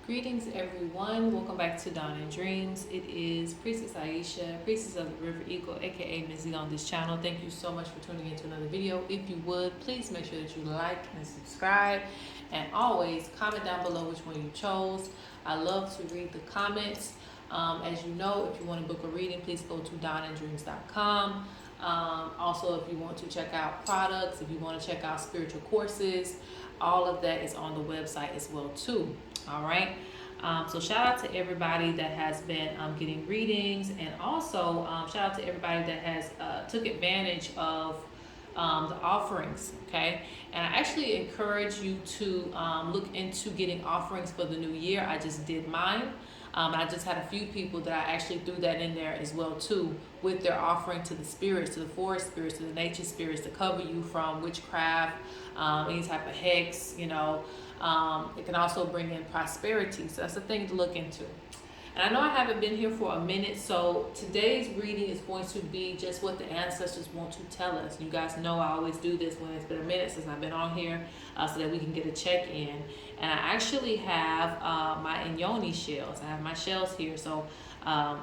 Greetings, everyone. Welcome back to Dawn and Dreams. It is Priestess Ieisha, Priestess of the River Eagle, aka Ms.Z on this channel. Thank you so much for tuning into another video. If you would, please make sure that you like and subscribe. And always comment down below which one you chose. I love to read the comments. As you know, if you want to book a reading, please go to dawnanddreams.com. Also, if you want to check out products, if you want to check out spiritual courses, all of that is on the website as well too. All right. So shout out to everybody that has been getting readings, and also shout out to everybody that has took advantage of the offerings. Okay. And I actually encourage you to look into getting offerings for the new year. I just did mine. I just had a few people that I actually threw that in there as well too, with their offering to the spirits, to the forest spirits, to the nature spirits, to cover you from witchcraft, any type of hex, you know. It can also bring in prosperity. So that's a thing to look into. And I know I haven't been here for a minute, so today's reading is going to be just what the ancestors want to tell us. You guys know I always do this when it's been a minute since I've been on here, so that we can get a check-in. And I actually have my Inyoni shells. I have my shells here, so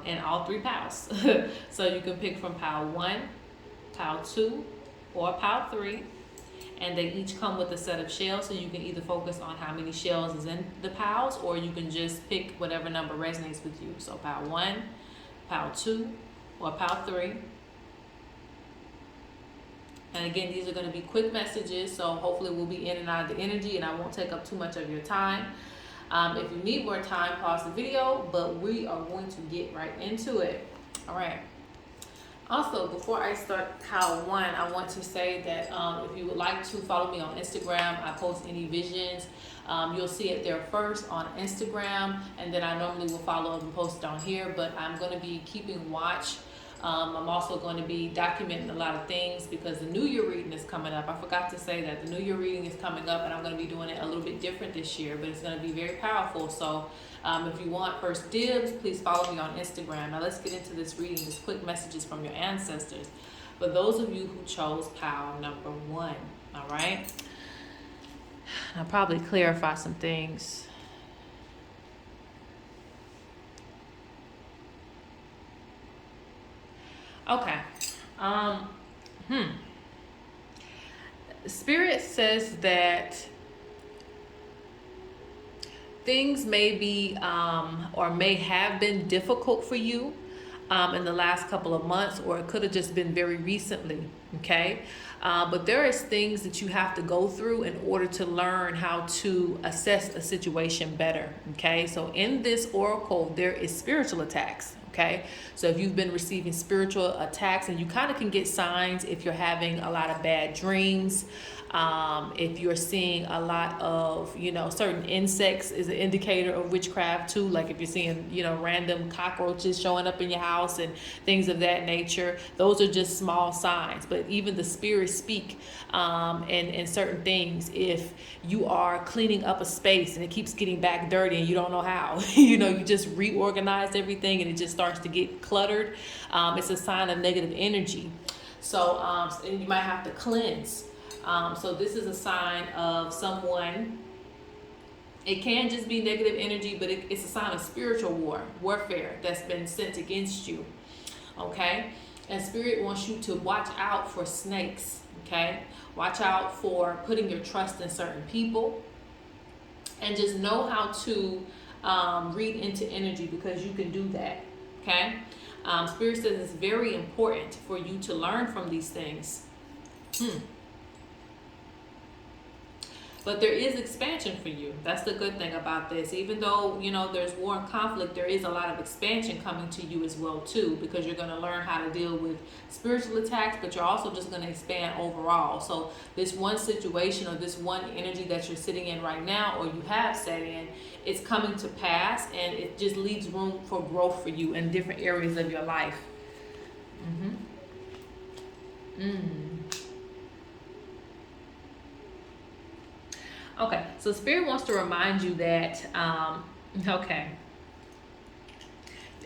in all three piles. So you can pick from pile 1, pile 2, or pile 3. And they each come with a set of shells, so you can either focus on how many shells is in the piles, or you can just pick whatever number resonates with you. So pile 1, pile 2, or pile 3. And again, these are going to be quick messages, so hopefully we'll be in and out of the energy, and I won't take up too much of your time. If you need more time, pause the video, but we are going to get right into it. All right. Also, before I start pile 1, I want to say that if you would like to follow me on Instagram, I post any visions. You'll see it there first on Instagram, and then I normally will follow up and post it on here, but I'm going to be keeping watch. I'm also going to be documenting a lot of things because the New Year reading is coming up. I forgot to say that the New Year reading is coming up, and I'm going to be doing it a little bit different this year, but it's going to be very powerful. So if you want first dibs, please follow me on Instagram. Now let's get into this reading, just quick messages from your ancestors. For those of you who chose pile number 1, all right? I'll probably clarify some things. Okay. Spirit says that things may be or may have been difficult for you in the last couple of months, or it could have just been very recently. Okay. But there is things that you have to go through in order to learn how to assess a situation better. Okay. So in this oracle, there is spiritual attacks. Okay, so if you've been receiving spiritual attacks, and you kind of can get signs if you're having a lot of bad dreams, if you're seeing a lot of, you know, certain insects is an indicator of witchcraft too. Like if you're seeing, you know, random cockroaches showing up in your house and things of that nature, those are just small signs. But even the spirits speak in certain things. If you are cleaning up a space and it keeps getting back dirty and you don't know how, you know, you just reorganize everything and it just starts to get cluttered, it's a sign of negative energy. So and you might have to cleanse. So this is a sign of someone. It can just be negative energy, but it's a sign of spiritual warfare that's been sent against you. Okay? And Spirit wants you to watch out for snakes. Okay? Watch out for putting your trust in certain people. And just know how to read into energy, because you can do that. Okay? Spirit says it's very important for you to learn from these things. But there is expansion for you. That's the good thing about this. Even though, you know, there's war and conflict, there is a lot of expansion coming to you as well too, because you're going to learn how to deal with spiritual attacks, but you're also just going to expand overall. So this one situation or this one energy that you're sitting in right now, or you have sat in, it's coming to pass, and it just leaves room for growth for you in different areas of your life. Okay, so Spirit wants to remind you that,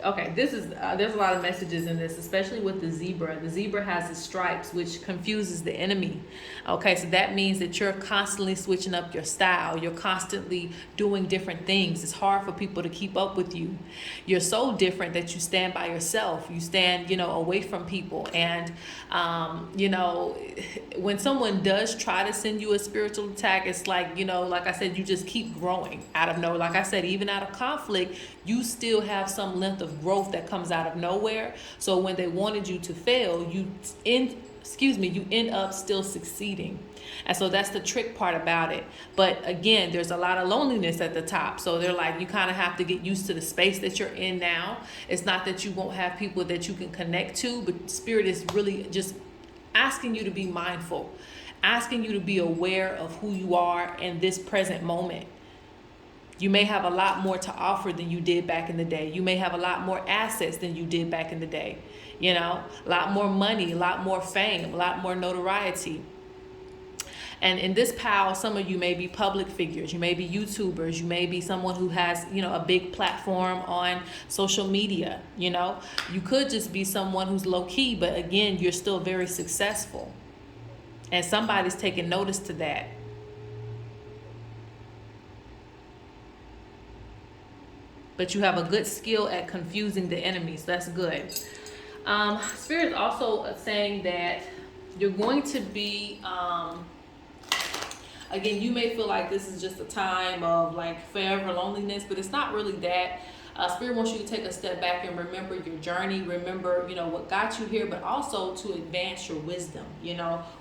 Okay, this is there's a lot of messages in this, especially with the zebra. The zebra has the stripes, which confuses the enemy. Okay, so that means that you're constantly switching up your style. You're constantly doing different things. It's hard for people to keep up with you. You're so different that you stand by yourself. You stand, away from people. And when someone does try to send you a spiritual attack, it's like, like I said, you just keep growing out of nowhere. Like I said, even out of conflict, you still have some length of growth that comes out of nowhere. So when they wanted you to fail, you end up still succeeding. And so that's the trick part about it. But again, there's a lot of loneliness at the top. So they're like, you kind of have to get used to the space that you're in now. It's not that you won't have people that you can connect to, but Spirit is really just asking you to be mindful, asking you to be aware of who you are in this present moment. You may have a lot more to offer than you did back in the day. You may have a lot more assets than you did back in the day. A lot more money, a lot more fame, a lot more notoriety. And in this pile, some of you may be public figures. You may be YouTubers. You may be someone who has, a big platform on social media. You could just be someone who's low key, but again, you're still very successful. And somebody's taking notice to that. But you have a good skill at confusing the enemies. That's good. Spirit is also saying that you're going to be, again, you may feel like this is just a time of like forever loneliness, but it's not really that. Spirit wants you to take a step back and remember your journey. Remember, what got you here, but also to advance your wisdom.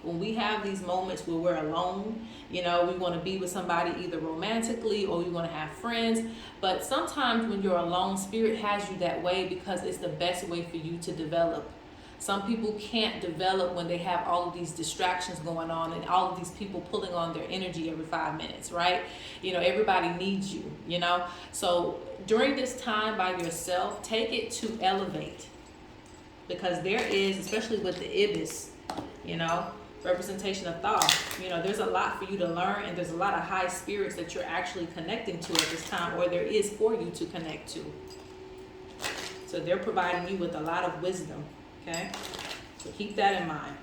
When we have these moments where we're alone, we want to be with somebody either romantically or we want to have friends. But sometimes when you're alone, Spirit has you that way because it's the best way for you to develop. Some people can't develop when they have all of these distractions going on and all of these people pulling on their energy every 5 minutes, right? Everybody needs you, So during this time by yourself, take it to elevate. Because there is, especially with the Ibis, representation of thought, there's a lot for you to learn, and there's a lot of high spirits that you're actually connecting to at this time, or there is for you to connect to. So they're providing you with a lot of wisdom. Okay, so keep that in mind.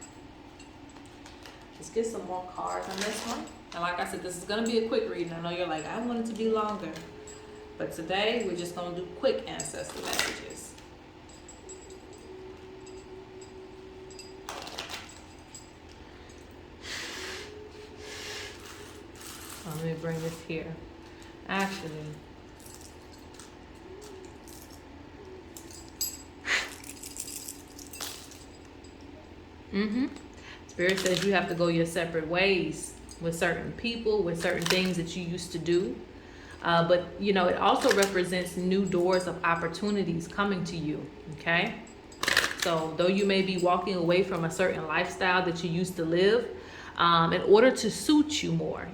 Let's get some more cards on this one. And like I said, this is going to be a quick reading. I know you're like, I want it to be longer. But today, we're just going to do quick ancestor messages. Let me bring this here. Actually, Spirit says you have to go your separate ways with certain people, with certain things that you used to do. But, it also represents new doors of opportunities coming to you, okay? So though you may be walking away from a certain lifestyle that you used to live, in order to suit you more,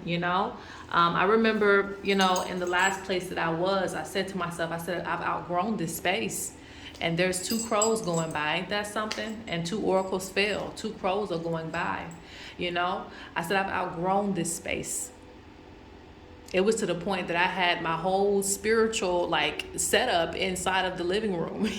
I remember, in the last place that I was, I said to myself, I've outgrown this space. And there's 2 crows going by. Ain't that something? And 2 oracles fell. 2 crows are going by. I said, I've outgrown this space. It was to the point that I had my whole spiritual setup inside of the living room,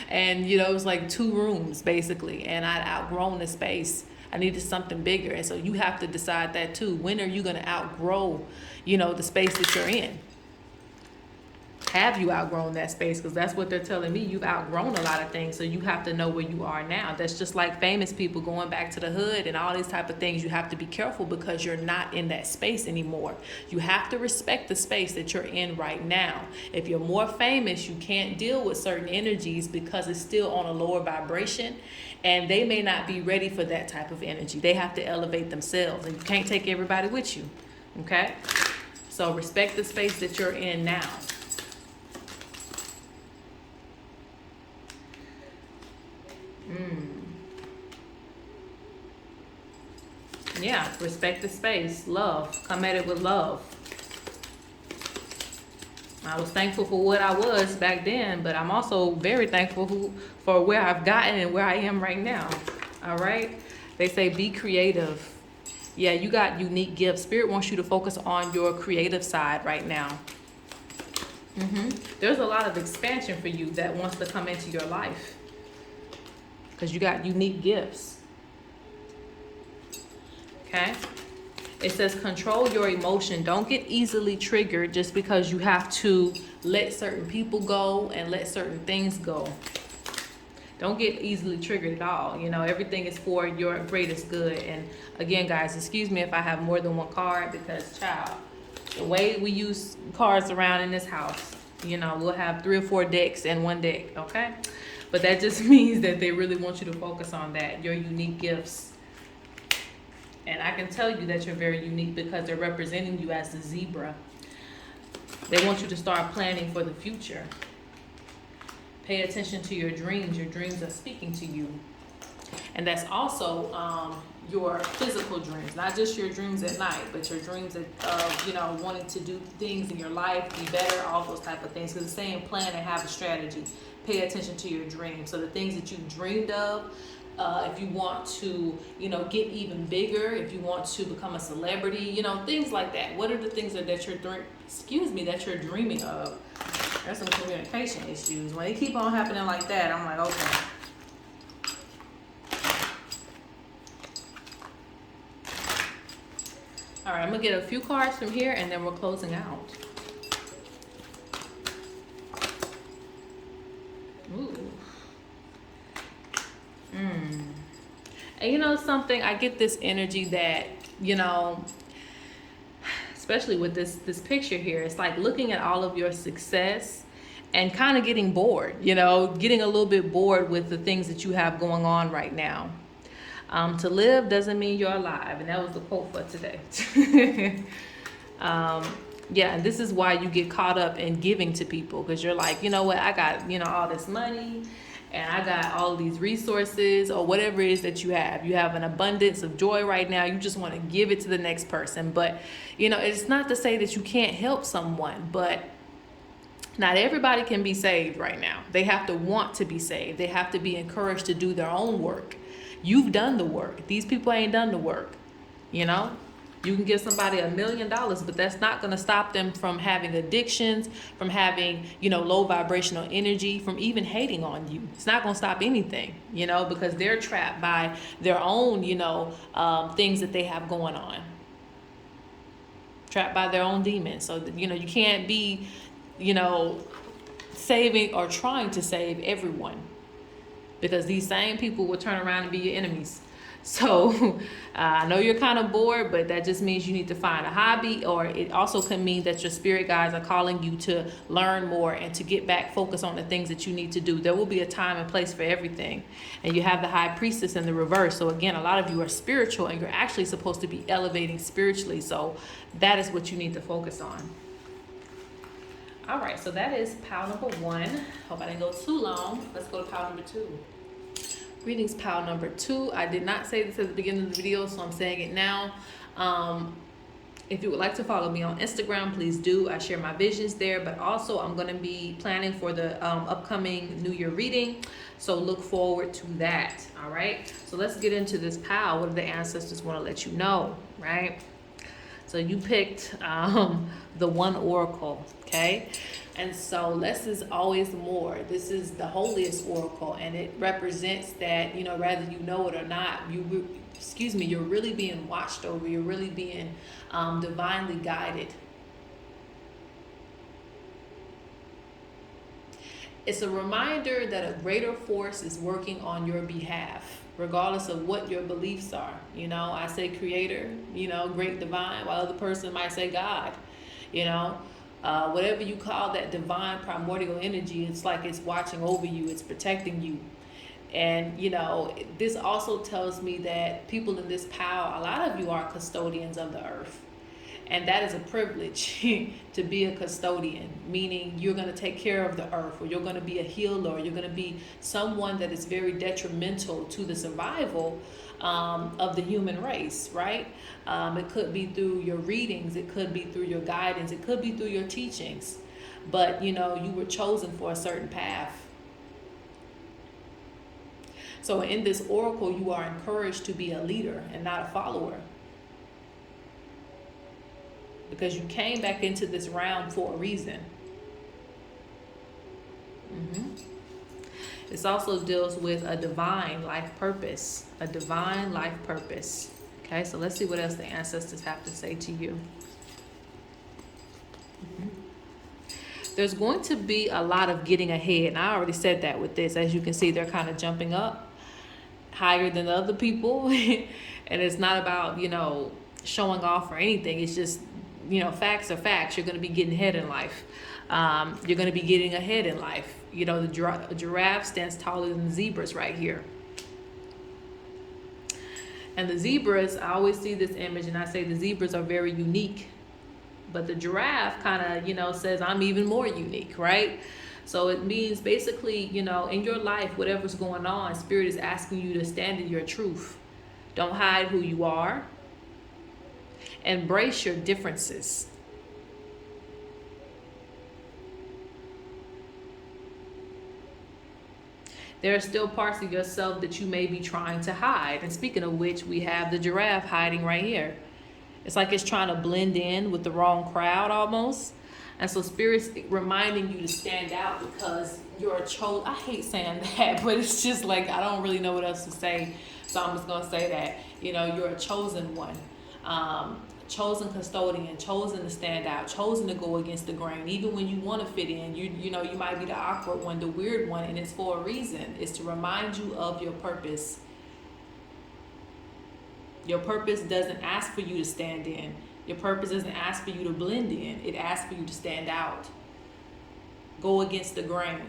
And, it was like 2 rooms basically. And I'd outgrown the space. I needed something bigger. And so you have to decide that too. When are you going to outgrow, the space that you're in? Have you outgrown that space? Because that's what they're telling me. You've outgrown a lot of things, so you have to know where you are now. That's just like famous people going back to the hood and all these type of things. You have to be careful because you're not in that space anymore. You have to respect the space that you're in right now. If you're more famous, you can't deal with certain energies because it's still on a lower vibration, and they may not be ready for that type of energy. They have to elevate themselves, and you can't take everybody with you, okay? So respect the space that you're in now. Yeah, respect the space. Love. Come at it with love. I was thankful for what I was back then, but I'm also very thankful for where I've gotten and where I am right now. All right? They say be creative. Yeah, you got unique gifts. Spirit wants you to focus on your creative side right now. There's a lot of expansion for you that wants to come into your life because you got unique gifts. Okay? It says control your emotion. Don't get easily triggered just because you have to let certain people go and let certain things go. Don't get easily triggered at all. You know, everything is for your greatest good. And again, guys, excuse me if I have more than one card because, child, the way we use cards around in this house, you know, we'll have 3 or 4 decks in one deck, okay? But that just means that they really want you to focus on that, your unique gifts. And I can tell you that you're very unique because they're representing you as the zebra. They want you to start planning for the future. Pay attention to your dreams. Your dreams are speaking to you. And that's also your physical dreams, not just your dreams at night, but your dreams of, you know, wanting to do things in your life, be better, all those type of things. Because it's saying plan and have a strategy. Pay attention to your dreams. So the things that you've dreamed of, if you want to, you know, get even bigger, if you want to become a celebrity, you know, things like that. What are the things that you're dreaming of? There's some communication issues. When they keep on happening like that, I'm like, okay. All right, I'm gonna get a few cards from here and then we're closing out. Ooh. And you know something, I get this energy that, you know, especially with this picture here, it's like looking at all of your success and kind of getting bored, you know, getting a little bit bored with the things that you have going on right now. To live doesn't mean you're alive. And that was the quote for today. Yeah, and this is why you get caught up in giving to people, because you're like, you know what, I got, you know, all this money and I got all these resources or whatever it is that you have. You have an abundance of joy right now. You just want to give it to the next person. But, you know, it's not to say that you can't help someone, but not everybody can be saved right now. They have to want to be saved. They have to be encouraged to do their own work. You've done the work. These people ain't done the work, you know? You can give somebody $1 million, but that's not going to stop them from having addictions, from having, you know, low vibrational energy, from even hating on you. It's not going to stop anything, you know, because they're trapped by their own, you know, things that they have going on. Trapped by their own demons. So, you know, you can't be, you know, saving or trying to save everyone, because these same people will turn around and be your enemies. So I know you're kind of bored, but that just means you need to find a hobby, or it also can mean that your spirit guides are calling you to learn more and to get back focus on the things that you need to do. There will be a time and place for everything. And you have the High Priestess in the reverse. So again, a lot of you are spiritual and you're actually supposed to be elevating spiritually. So that is what you need to focus on. All right, so that is pile number 1. Hope I didn't go too long. Let's go to pile number 2. Greetings, pile number 2. I did not say this at the beginning of the video, so I'm saying it now. If you would like to follow me on Instagram, please do. I share my visions there, but also I'm going to be planning for the upcoming New Year reading. So look forward to that. All right. So let's get into this pile. What do the ancestors want to let you know, right? So you picked the 1 oracle, okay? And so less is always more. This is the holiest oracle, and it represents that, you know, whether you know it or not, you're really being watched over. You're really being divinely guided. It's a reminder that a greater force is working on your behalf, regardless of what your beliefs are. You know, I say creator, you know, great divine, while other person might say God, you know. Whatever you call that divine primordial energy, it's like it's watching over you, it's protecting you. And, you know, this also tells me that people in this pile, a lot of you are custodians of the earth. And that is a privilege to be a custodian, meaning you're going to take care of the earth, or you're going to be a healer, or you're going to be someone that is very detrimental to the survival of the human race, right? It could be through your readings, it could be through your guidance, it could be through your teachings. But, you know, you were chosen for a certain path. So in this oracle, you are encouraged to be a leader and not a follower, because you came back into this realm for a reason. Mm-hmm. This also deals with a divine life purpose. A divine life purpose. Okay, so let's see what else the ancestors have to say to you. Mm-hmm. There's going to be a lot of getting ahead. And I already said that with this. As you can see, they're kind of jumping up higher than other people. And it's not about, showing off or anything. It's just, facts are facts. You're going to be getting ahead in life. You're going to be getting ahead in life. The giraffe stands taller than the zebras right here. And the zebras, I always see this image and I say the zebras are very unique. But the giraffe kind of, says I'm even more unique, right? So it means basically, in your life, whatever's going on, Spirit is asking you to stand in your truth. Don't hide who you are. Embrace your differences. There are still parts of yourself that you may be trying to hide. And speaking of which, we have the giraffe hiding right here. It's like it's trying to blend in with the wrong crowd almost. And so Spirit's reminding you to stand out because you're a chosen. I hate saying that, but it's just like I don't really know what else to say. So I'm just going to say that, you're a chosen one. Chosen custodian, chosen to stand out, chosen to go against the grain. Even when you want to fit in, you might be the awkward one, the weird one, and it's for a reason. It's to remind you of your purpose. Your purpose doesn't ask for you to stand in. Your purpose doesn't ask for you to blend in. It asks for you to stand out. Go against the grain,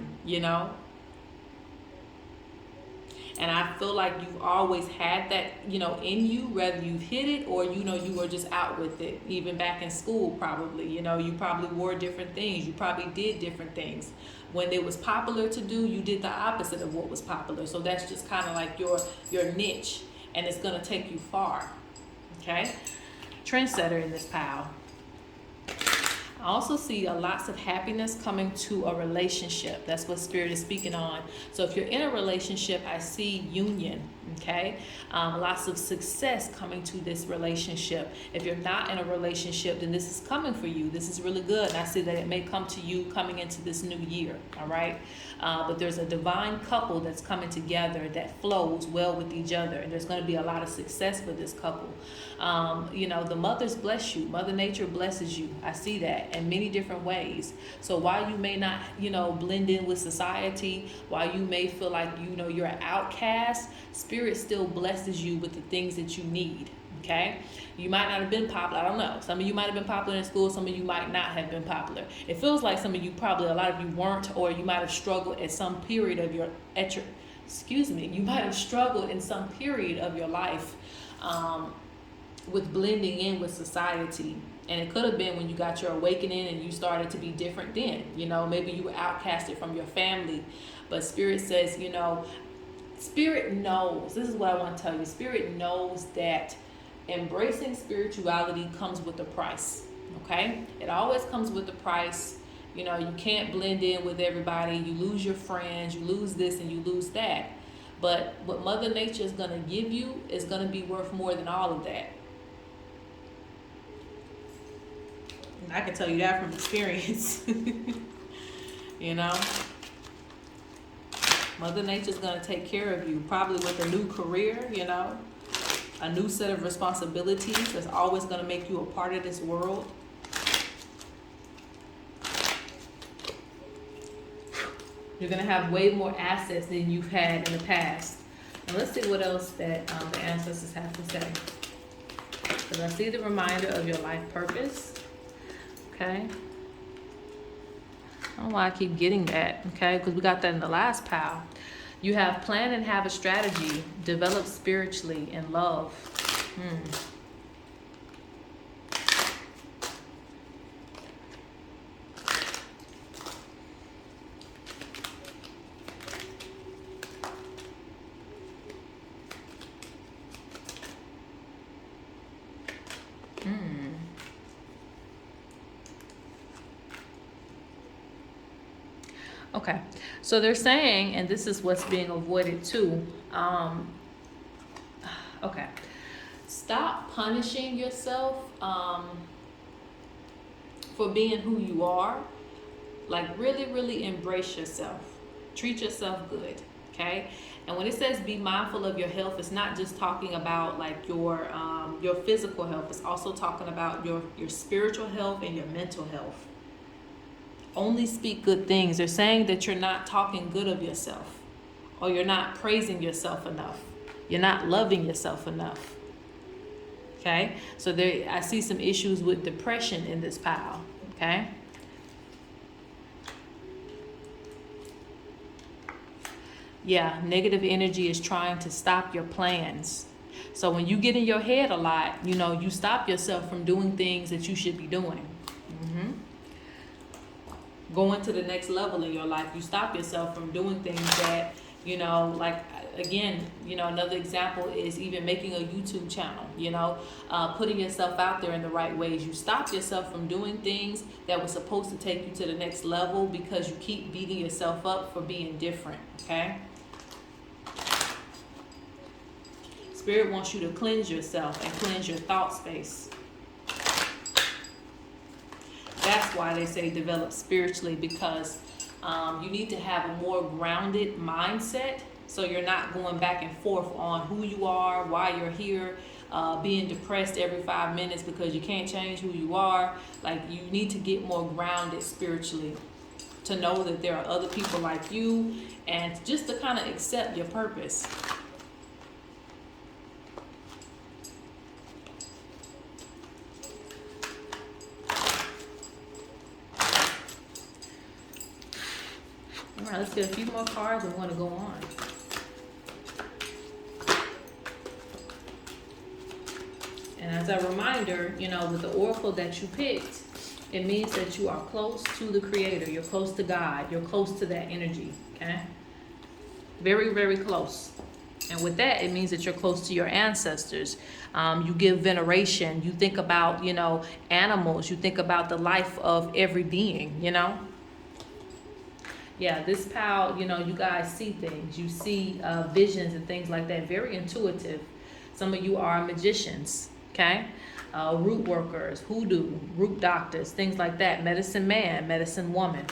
And I feel like you've always had that, in you, whether you've hid it or, you were just out with it. Even back in school, probably, you probably wore different things. You probably did different things. When it was popular to do, you did the opposite of what was popular. So that's just kind of like your niche, and it's going to take you far. Okay? Trendsetter in this pile. I also see lots of happiness coming to a relationship. That's what Spirit is speaking on. So if you're in a relationship, I see union, okay? Lots of success coming to this relationship. If you're not in a relationship, then this is coming for you. This is really good. And I see that it may come to you coming into this new year, all right? But there's a divine couple that's coming together that flows well with each other. And there's going to be a lot of success for this couple. The mothers bless you. Mother Nature blesses you. I see that in many different ways. So while you may not, blend in with society, while you may feel like, you're an outcast, Spirit still blesses you with the things that you need. Okay? You might not have been popular. I don't know. Some of you might have been popular in school. Some of you might not have been popular. It feels like some of you probably, a lot of you weren't, or you might have struggled at some period of you might have struggled in some period of your life with blending in with society. And it could have been when you got your awakening and you started to be different then. Maybe you were outcasted from your family. But Spirit says, Spirit knows. This is what I want to tell you. Spirit knows that embracing spirituality comes with a price. Okay? It always comes with a price. You can't blend in with everybody. You lose your friends. You lose this and you lose that. But what Mother Nature is going to give you is going to be worth more than all of that. I can tell you that from experience. Mother Nature's going to take care of you, probably with a new career, a new set of responsibilities that's always going to make you a part of this world. You're going to have way more assets than you've had in the past. And let's see what else that the ancestors have to say. Because I see the reminder of your life purpose. Okay. I don't know why I keep getting that. Okay. Because we got that in the last pile. You have plan and have a strategy. Develop spiritually in love. Okay, so they're saying, and this is what's being avoided too. Okay, stop punishing yourself for being who you are. Like really, really embrace yourself. Treat yourself good, okay? And when it says be mindful of your health, it's not just talking about like your physical health. It's also talking about your spiritual health and your mental health. Only speak good things. They're saying that you're not talking good of yourself, or you're not praising yourself enough. You're not loving yourself enough. Okay? So there, I see some issues with depression in this pile. Okay? Yeah, negative energy is trying to stop your plans. So when you get in your head a lot, you know, you stop yourself from doing things that you should be doing. Going to the next level in your life, you stop yourself from doing things that, you know, like, again, you know, another example is even making a YouTube channel, you know, putting yourself out there in the right ways. You stop yourself from doing things that were supposed to take you to the next level because you keep beating yourself up for being different, okay? Spirit wants you to cleanse yourself and cleanse your thought space. That's why they say develop spiritually, because you need to have a more grounded mindset, so you're not going back and forth on who you are, why you're here, being depressed every 5 minutes because you can't change who you are. Like, you need to get more grounded spiritually to know that there are other people like you, and just to kind of accept your purpose. All right, let's get a few more cards and we're going to go on. And as a reminder, you know, with the oracle that you picked, it means that you are close to the Creator. You're close to God. You're close to that energy, okay? Very, very close. And with that, it means that you're close to your ancestors. You give veneration. You think about, you know, animals. You think about the life of every being, you know? Yeah, this pal, you know, you guys see things. You see visions and things like that. Very intuitive. Some of you are magicians, okay? Root workers, hoodoo, root doctors, things like that. Medicine man, medicine woman.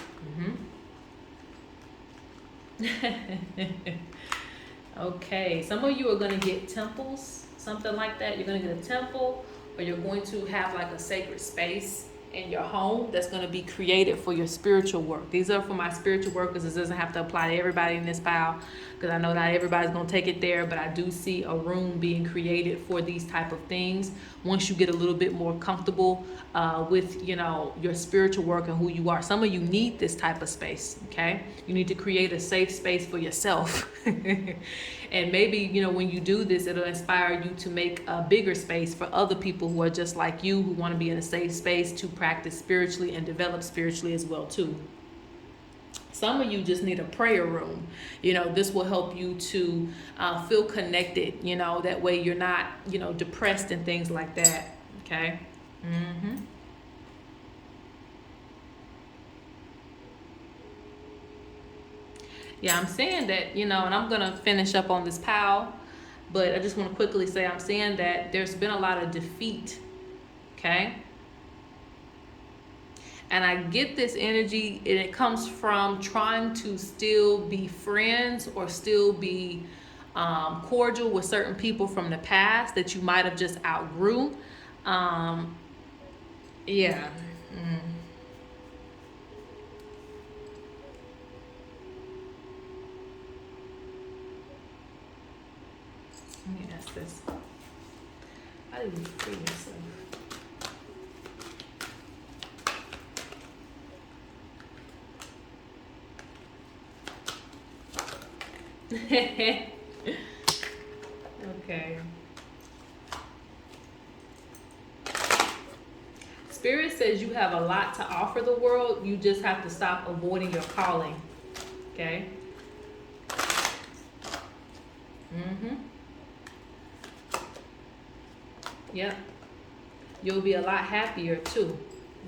Okay, some of you are going to get temples, something like that. You're going to get a temple, or you're going to have like a sacred space in your home that's going to be created for your spiritual work. These are for my spiritual workers. This doesn't have to apply to everybody in this pile, because I know not everybody's going to take it there, but I do see a room being created for these type of things. Once you get a little bit more comfortable with, you know, your spiritual work and who you are. Some of you need this type of space, okay? You need to create a safe space for yourself. And maybe, you know, when you do this, it'll inspire you to make a bigger space for other people who are just like you, who want to be in a safe space to practice spiritually and develop spiritually as well too. Some of you just need a prayer room. You know, this will help you to feel connected, you know, that way you're not, you know, depressed and things like that, okay? Yeah, I'm saying that, you know, and I'm going to finish up on this pile, but I just want to quickly say I'm saying that there's been a lot of defeat, okay? And I get this energy, and it comes from trying to still be friends or still be cordial with certain people from the past that you might have just outgrew. Yeah. Let me ask this. How do you free yourself? Okay. Spirit says you have a lot to offer the world. You just have to stop avoiding your calling. Okay? Yep. You'll be a lot happier too.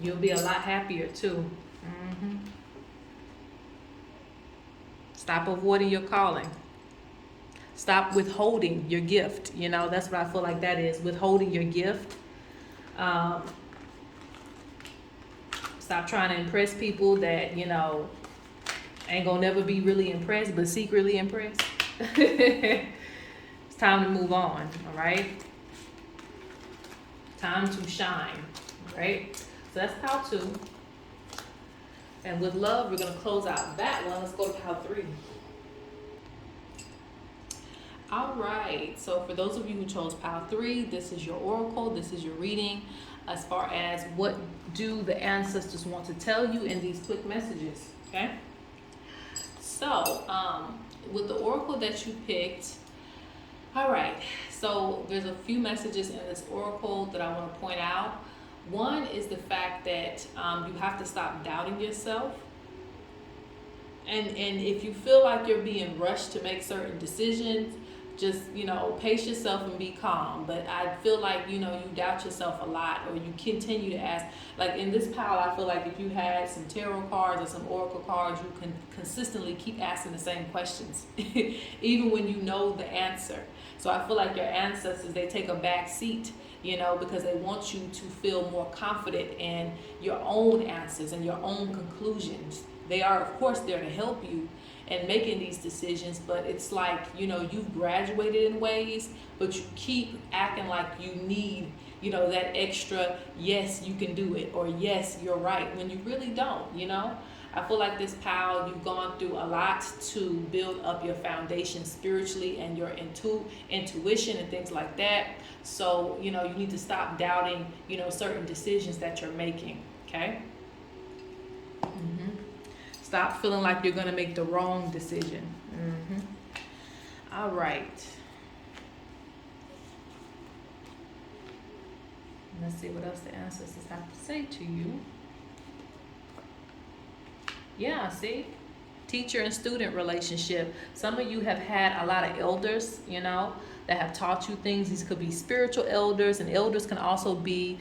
You'll be a lot happier too. Stop avoiding your calling. Stop withholding your gift. You know, that's what I feel like that is, withholding your gift. Stop trying to impress people that, you know, ain't gonna never be really impressed, but secretly impressed. It's time to move on, all right? Time to shine, right? So that's pile 2. And with love, we're gonna close out that one. Let's go to pile 3. All right, so for those of you who chose pile 3, this is your oracle, this is your reading as far as what do the ancestors want to tell you in these quick messages, okay? So, with the oracle that you picked, all right, so there's a few messages in this oracle that I want to point out. One is the fact that you have to stop doubting yourself. And if you feel like you're being rushed to make certain decisions, just, you know, pace yourself and be calm. But I feel like, you know, you doubt yourself a lot, or you continue to ask. Like in this pile, I feel like if you had some tarot cards or some oracle cards, you can consistently keep asking the same questions, even when you know the answer. So I feel like your ancestors, they take a back seat, you know, because they want you to feel more confident in your own answers and your own conclusions. They are, of course, there to help you in making these decisions, but it's like, you know, you've graduated in ways, but you keep acting like you need, you know, that extra, yes, you can do it, or yes, you're right, when you really don't, you know? I feel like this pile, you've gone through a lot to build up your foundation spiritually and your intuition and things like that. So, you know, you need to stop doubting, you know, certain decisions that you're making, okay? Stop feeling like you're going to make the wrong decision. All right. Let's see what else the ancestors have to say to you. Yeah, see? Teacher and student relationship. Some of you have had a lot of elders, you know, that have taught you things. These could be spiritual elders, and elders can also be,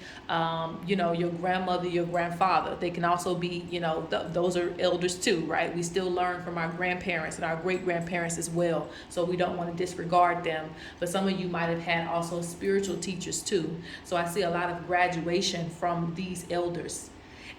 you know, your grandmother, your grandfather. They can also be, you know, those are elders too, right? We still learn from our grandparents and our great-grandparents as well, so we don't want to disregard them. But some of you might have had also spiritual teachers too. So I see a lot of graduation from these elders.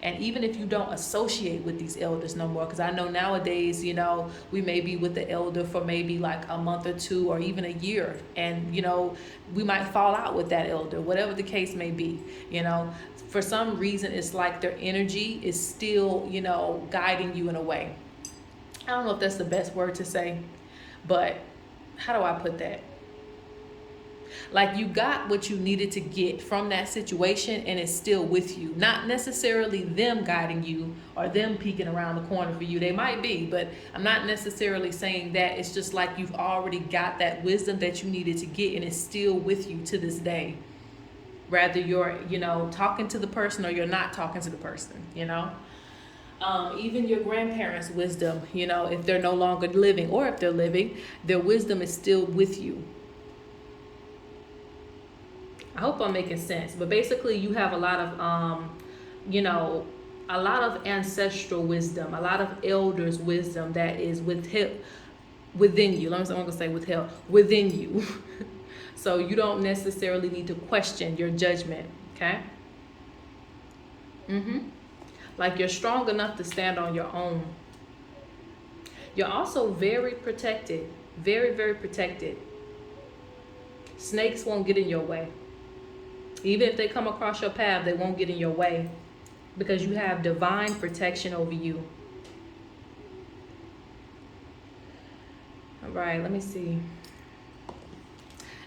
And even if you don't associate with these elders no more, because I know nowadays, you know, we may be with the elder for maybe like a month or 2 or even a year. And, you know, we might fall out with that elder, whatever the case may be. You know, for some reason, it's like their energy is still, you know, guiding you in a way. I don't know if that's the best word to say, but how do I put that? Like you got what you needed to get from that situation, and it's still with you. Not necessarily them guiding you or them peeking around the corner for you. They might be, but I'm not necessarily saying that. It's just like you've already got that wisdom that you needed to get, and it's still with you to this day. Whether you're, you know, talking to the person or you're not talking to the person, you know. Even your grandparents' wisdom, you know, if they're no longer living, or if they're living, their wisdom is still with you. I hope I'm making sense, but basically you have a lot of, you know, a lot of ancestral wisdom, a lot of elders' wisdom that is within you. I'm going to say within you. So you don't necessarily need to question your judgment, okay? Like you're strong enough to stand on your own. You're also very protected, very, very protected. Snakes won't get in your way. Even if they come across your path, they won't get in your way because you have divine protection over you. All right, let me see.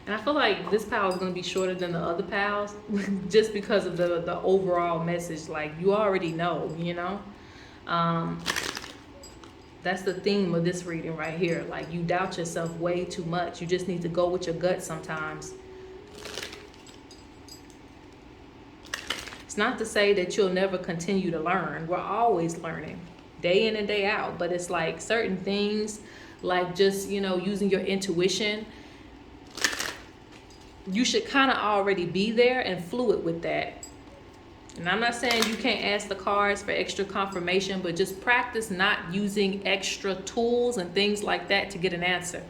And I feel like this pile is going to be shorter than the other piles just because of the overall message. Like you already know, you know. That's the theme of this reading right here. Like you doubt yourself way too much. You just need to go with your gut sometimes. It's not to say that you'll never continue to learn. We're always learning, day in and day out. But it's like certain things, like just, you know, using your intuition, you should kind of already be there and fluid with that. And I'm not saying you can't ask the cards for extra confirmation, but just practice not using extra tools and things like that to get an answer.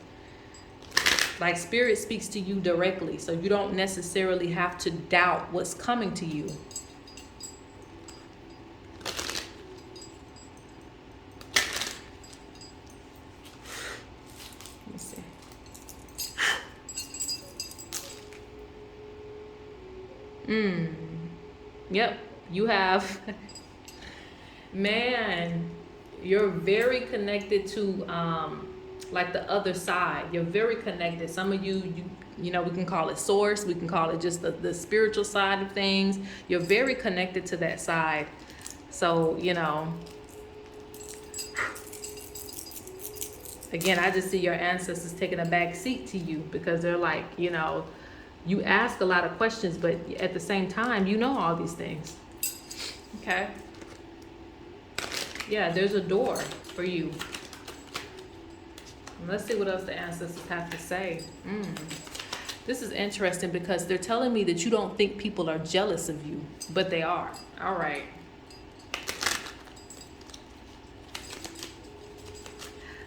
Like spirit speaks to you directly, so you don't necessarily have to doubt what's coming to you. Yep, you have. Man, you're very connected to like the other side. You're very connected. Some of you know, we can call it source, we can call it just the spiritual side of things. You're very connected to that side. So, you know, again, I just see your ancestors taking a back seat to you because they're like, you know, you ask a lot of questions, but at the same time, you know all these things. Okay? Yeah, there's a door for you. Let's see what else the ancestors have to say. This is interesting because they're telling me that you don't think people are jealous of you, but they are. All right.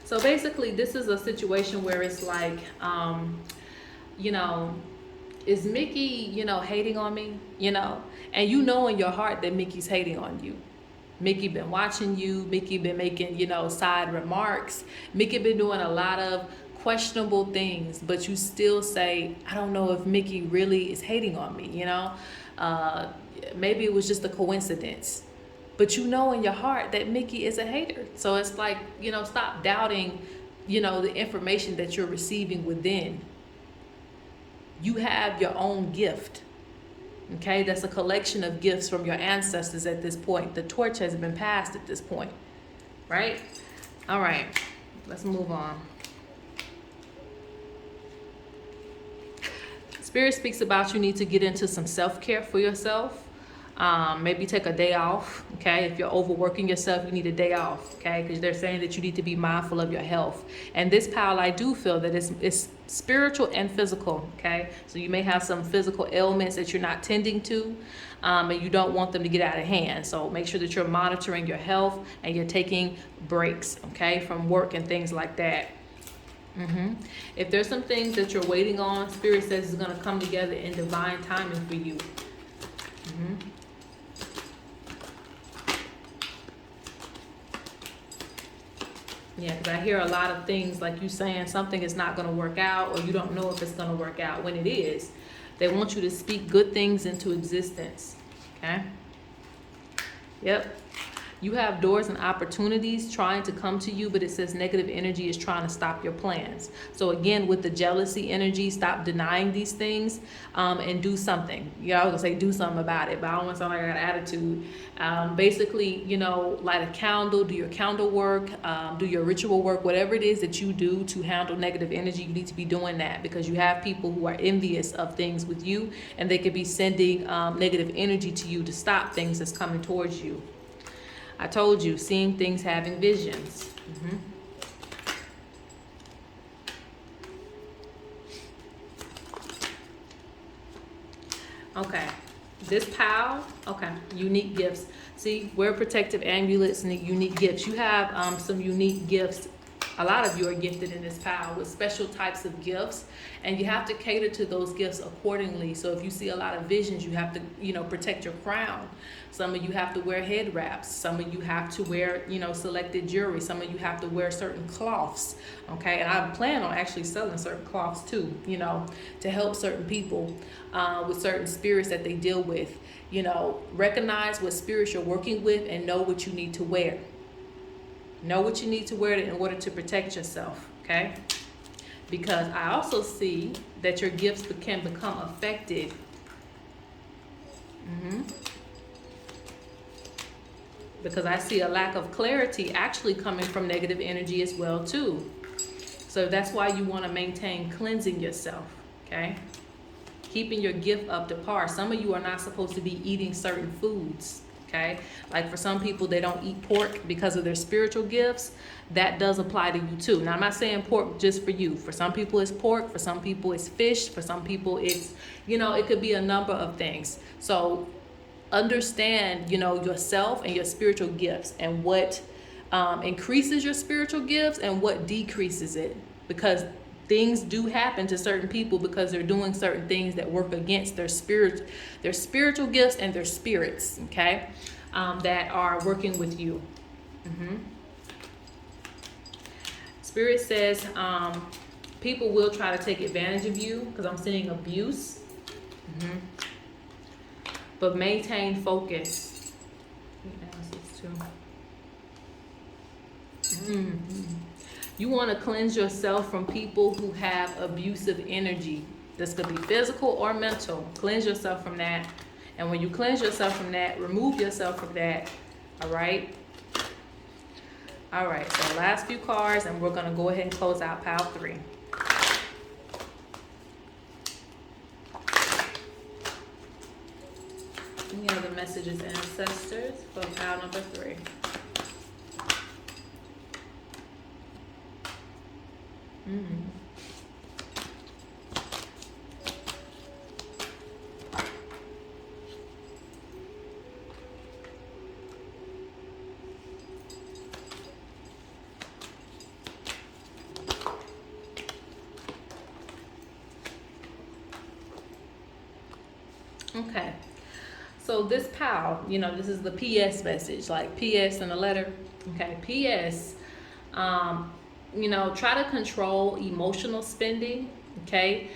So basically, this is a situation where it's like, you know, is Mickey, you know, hating on me, you know? And you know in your heart that Mickey's hating on you. Mickey been watching you. Mickey been making, you know, side remarks. Mickey been doing a lot of questionable things, but you still say, I don't know if Mickey really is hating on me, you know? Maybe it was just a coincidence. But you know in your heart that Mickey is a hater. So it's like, you know, stop doubting, you know, the information that you're receiving within. You have your own gift. Okay, that's a collection of gifts from your ancestors at this point. The torch has been passed at this point, right? All right, let's move on. Spirit speaks about you need to get into some self-care for yourself. Maybe take a day off, okay? If you're overworking yourself, you need a day off, okay? Because they're saying that you need to be mindful of your health. And this pile, I do feel that it's spiritual and physical, okay? So you may have some physical ailments that you're not tending to, and you don't want them to get out of hand. So make sure that you're monitoring your health and you're taking breaks, okay, from work and things like that. If there's some things that you're waiting on, Spirit says it's going to come together in divine timing for you. Yeah, because I hear a lot of things like you saying something is not going to work out, or you don't know if it's going to work out. When it is, they want you to speak good things into existence. Okay? Yep. You have doors and opportunities trying to come to you, but it says negative energy is trying to stop your plans. So again, with the jealousy energy, stop denying these things, and do something. You know, I was gonna say do something about it, but I don't want to sound like I got attitude. Basically, you know, light a candle, do your candle work, do your ritual work, whatever it is that you do to handle negative energy, you need to be doing that, because you have people who are envious of things with you, and they could be sending negative energy to you to stop things that's coming towards you. I told you, seeing things, having visions. Okay, this pile, okay, unique gifts. See, wear protective amulets and unique gifts. You have some unique gifts. A lot of you are gifted in this pile with special types of gifts, and you have to cater to those gifts accordingly. So if you see a lot of visions, you have to, you know, protect your crown. Some of you have to wear head wraps. Some of you have to wear, you know, selected jewelry. Some of you have to wear certain cloths, okay? And I plan on actually selling certain cloths too, you know, to help certain people with certain spirits that they deal with. You know, recognize what spirits you're working with and know what you need to wear. Know what you need to wear in order to protect yourself, okay? Because I also see that your gifts can become affected. Because I see a lack of clarity actually coming from negative energy as well too. So that's why you want to maintain cleansing yourself, okay? Keeping your gift up to par. Some of you are not supposed to be eating certain foods. Okay, like for some people, they don't eat pork because of their spiritual gifts. That does apply to you too. Now, I'm not saying pork just for you. For some people, it's pork. For some people, it's fish. For some people, it's, you know, it could be a number of things. So understand, you know, yourself and your spiritual gifts, and what increases your spiritual gifts and what decreases it. Because things do happen to certain people because they're doing certain things that work against their spiritual gifts and their spirits, okay, that are working with you. Spirit says people will try to take advantage of you, because I'm seeing abuse. but maintain focus. This too. You want to cleanse yourself from people who have abusive energy. This could be physical or mental. Cleanse yourself from that. And when you cleanse yourself from that, remove yourself from that. All right? All right, so last few cards, and we're going to go ahead and close out pile 3. Any other messages, ancestors, for pile number 3? Okay, so this pile, you know, this is the PS message, like PS in a letter. Okay, PS, you know, try to control emotional spending. Okay,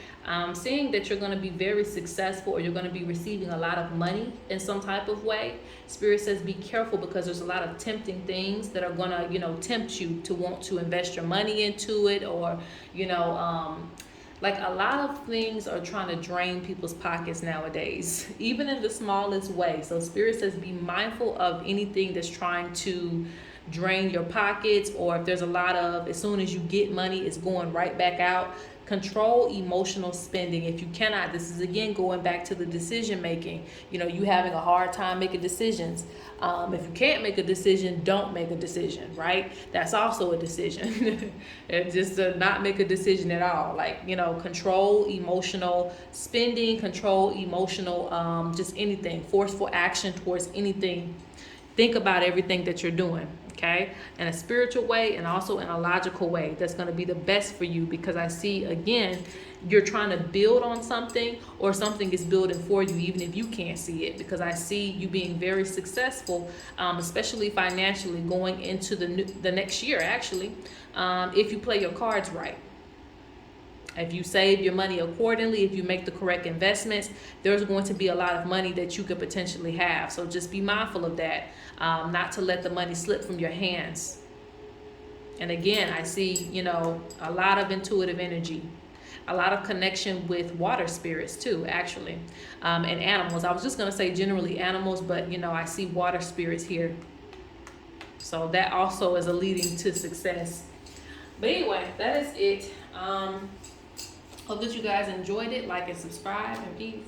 seeing that you're going to be very successful, or you're going to be receiving a lot of money in some type of way. Spirit says be careful, because there's a lot of tempting things that are going to, you know, tempt you to want to invest your money into it, or, you know, like a lot of things are trying to drain people's pockets nowadays, even in the smallest way. So Spirit says be mindful of anything that's trying to drain your pockets, or if there's a lot of, as soon as you get money, it's going right back out. Control emotional spending. If you cannot, this is again going back to the decision making. You know, you having a hard time making decisions. If you can't make a decision, don't make a decision, right? That's also a decision. Just to not make a decision at all. Like, you know, control emotional spending, control emotional, just anything, forceful action towards anything. Think about everything that you're doing, okay? In a spiritual way and also in a logical way. That's going to be the best for you, because I see, again, you're trying to build on something, or something is building for you, even if you can't see it, because I see you being very successful, especially financially, going into the next year, actually, if you play your cards right. If you save your money accordingly, if you make the correct investments, there's going to be a lot of money that you could potentially have. So just be mindful of that, not to let the money slip from your hands. And again, I see, you know, a lot of intuitive energy, a lot of connection with water spirits too, actually, and animals. I was just going to say generally animals, but, you know, I see water spirits here. So that also is a leading to success. But anyway, that is it. Hope that you guys enjoyed it. Like and subscribe, and peace.